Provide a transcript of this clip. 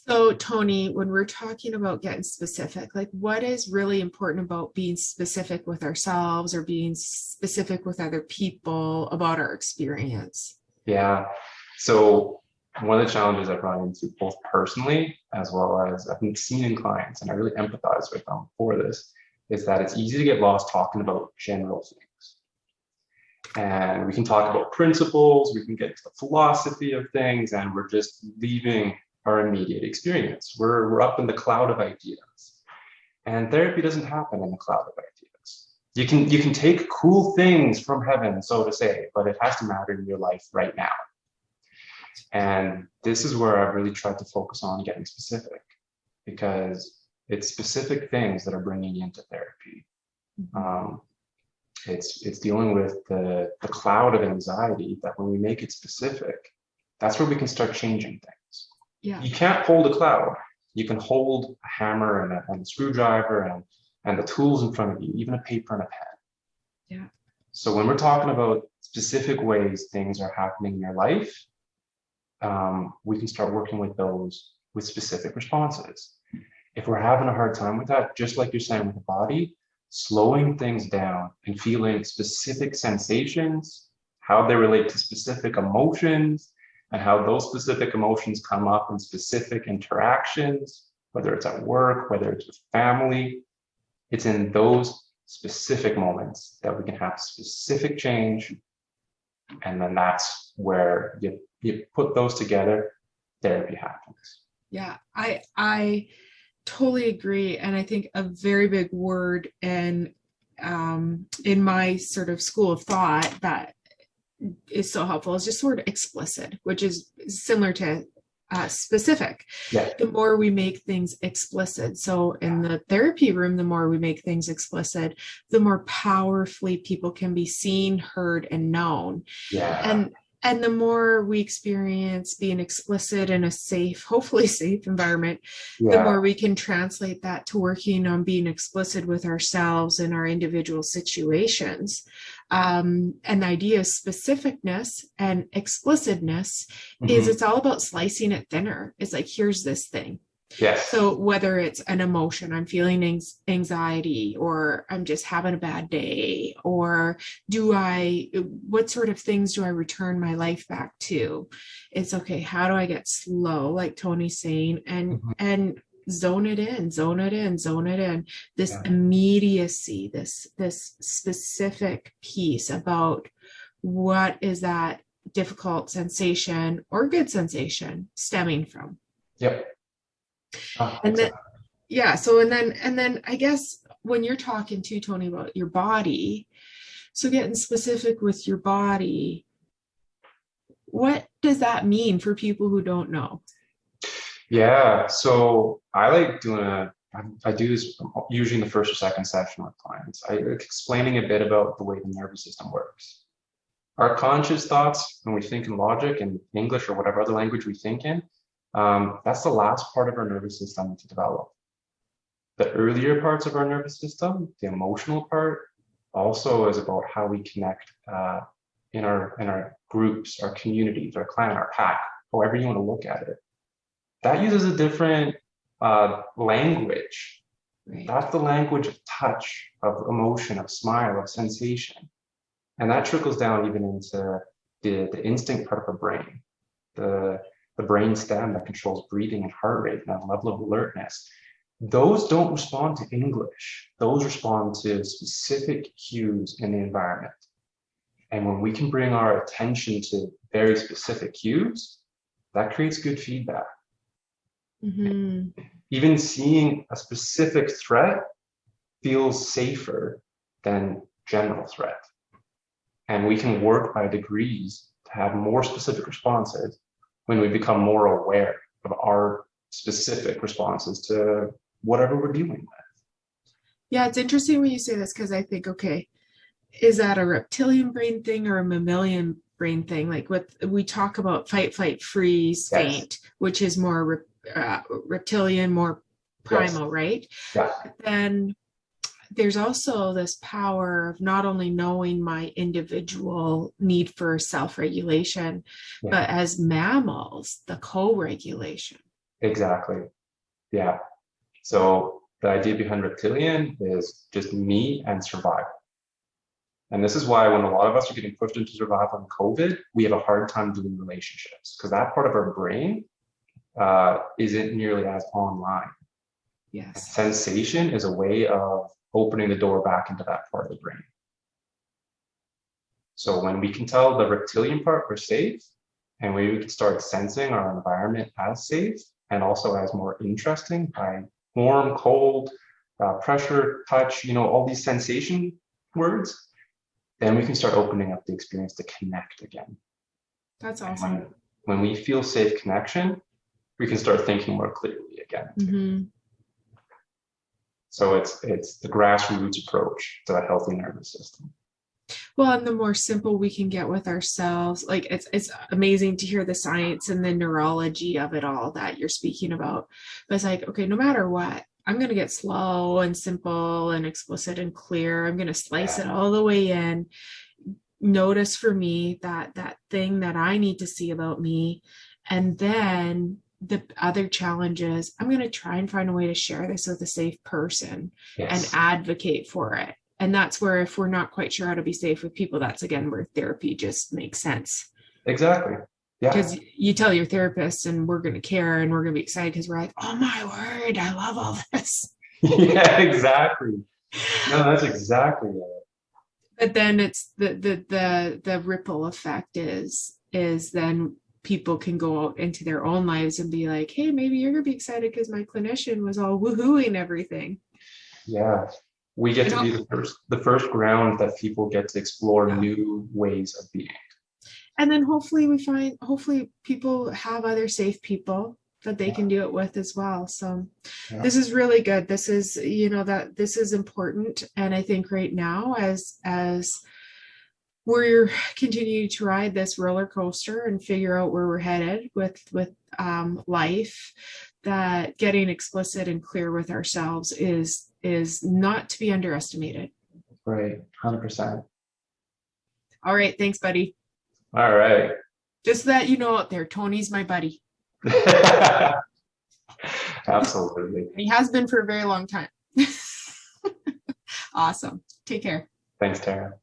So, Tony, when we're talking about getting specific, like what is really important about being specific with ourselves or being specific with other people about our experience? Yeah. So one of the challenges I've run into both personally as well as I've been seen in clients, and I really empathize with them for this, is that it's easy to get lost talking about general things. And we can talk about principles, we can get into the philosophy of things, and we're just leaving our immediate experience. We're up in the cloud of ideas. And therapy doesn't happen in the cloud of ideas. You can take cool things from heaven, so to say, but it has to matter in your life right now. And this is where I've really tried to focus on getting specific, because it's specific things that are bringing you into therapy. It's dealing with the cloud of anxiety that when we make it specific, that's where we can start changing things. Yeah. You can't hold a cloud. You can hold a hammer and a screwdriver and the tools in front of you, even a paper and a pen. Yeah. So when we're talking about specific ways things are happening in your life, we can start working with those with specific responses. If we're having a hard time with that, just like you're saying with the body, slowing things down and feeling specific sensations, how they relate to specific emotions, and how those specific emotions come up in specific interactions, whether it's at work, whether it's with family. It's in those specific moments that we can have specific change. And then that's where you put those together, therapy happens. Yeah, I totally agree. And I think a very big word and in my sort of school of thought that is so helpful is just sort of explicit, which is similar to specific. Yeah. The more we make things explicit. So in the therapy room, the more we make things explicit, the more powerfully people can be seen, heard, and known. Yeah. And the more we experience being explicit in a safe, hopefully safe environment, the more we can translate that to working on being explicit with ourselves in our individual situations. And the idea of specificness and explicitness is it's all about slicing it thinner. It's like, here's this thing. Yes. So whether it's an emotion, I'm feeling anxiety, or I'm just having a bad day, or what sort of things do I return my life back to? It's okay. How do I get slow, like Tony's saying, and zone it in. This immediacy, this specific piece about what is that difficult sensation or good sensation stemming from. Yep. And then, yeah. So, and then I guess when you're talking to Tony about your body, so getting specific with your body, what does that mean for people who don't know? Yeah. So I like I do this usually in the first or second session with clients. I like explaining a bit about the way the nervous system works. Our conscious thoughts, when we think in logic and English or whatever other language we think in, that's the last part of our nervous system to develop. The earlier parts of our nervous system, the emotional part, also is about how we connect in our groups, our communities, our clan, our pack, however you want to look at it. That uses a different language. Right. That's the language of touch, of emotion, of smile, of sensation. And that trickles down even into the instinct part of our brain, the brain stem that controls breathing and heart rate and that level of alertness. Those don't respond to English. Those respond to specific cues in the environment. And when we can bring our attention to very specific cues, that creates good feedback. Even seeing a specific threat feels safer than general threat. And we can work by degrees to have more specific responses when we become more aware of our specific responses to whatever we're dealing with. Yeah, it's interesting when you say this, because I think, okay, is that a reptilian brain thing or a mammalian brain thing? Like what we talk about fight, flight, freeze, faint, which is more reptilian, more primal, right? Yeah. But then there's also this power of not only knowing my individual need for self-regulation, but as mammals, the co-regulation. Exactly. Yeah. So the idea behind reptilian is just me and survival. And this is why when a lot of us are getting pushed into survival in COVID, we have a hard time doing relationships because that part of our brain isn't nearly as online. And Yes. sensation is a way of opening the door back into that part of the brain. So when we can tell the reptilian part we're safe, and we can start sensing our environment as safe and also as more interesting by warm, cold, pressure, touch, all these sensation words, then we can start opening up the experience to connect again. That's And awesome. when we feel safe connection, we can start thinking more clearly again. Mm-hmm. So it's the grassroots approach to a healthy nervous system. Well, and the more simple we can get with ourselves, like it's amazing to hear the science and the neurology of it all that you're speaking about. But it's like, okay, no matter what, I'm going to get slow and simple and explicit and clear. I'm going to slice it all the way in. Notice for me that thing that I need to see about me. And then the other challenges, I'm going to try and find a way to share this with a safe person and advocate for it. And that's where, if we're not quite sure how to be safe with people, that's again where therapy just makes sense. Exactly. Yeah. Because you tell your therapist and we're going to care and we're going to be excited because we're like, oh my word, I love all this. Yeah, exactly. No, that's exactly it. But then it's the ripple effect is then people can go out into their own lives and be like, hey, maybe you're going to be excited because my clinician was all woohooing everything. Yeah. We get to be the first ground that people get to explore new ways of being. And then hopefully people have other safe people that they can do it with as well. So this is really good. This is, that this is important. And I think right now, as we're continuing to ride this roller coaster and figure out where we're headed with life, that getting explicit and clear with ourselves is not to be underestimated. Right. 100%. All right. Thanks, buddy. All right. Just so that you know out there, Tony's my buddy. Absolutely. He has been for a very long time. Awesome. Take care. Thanks, Tara.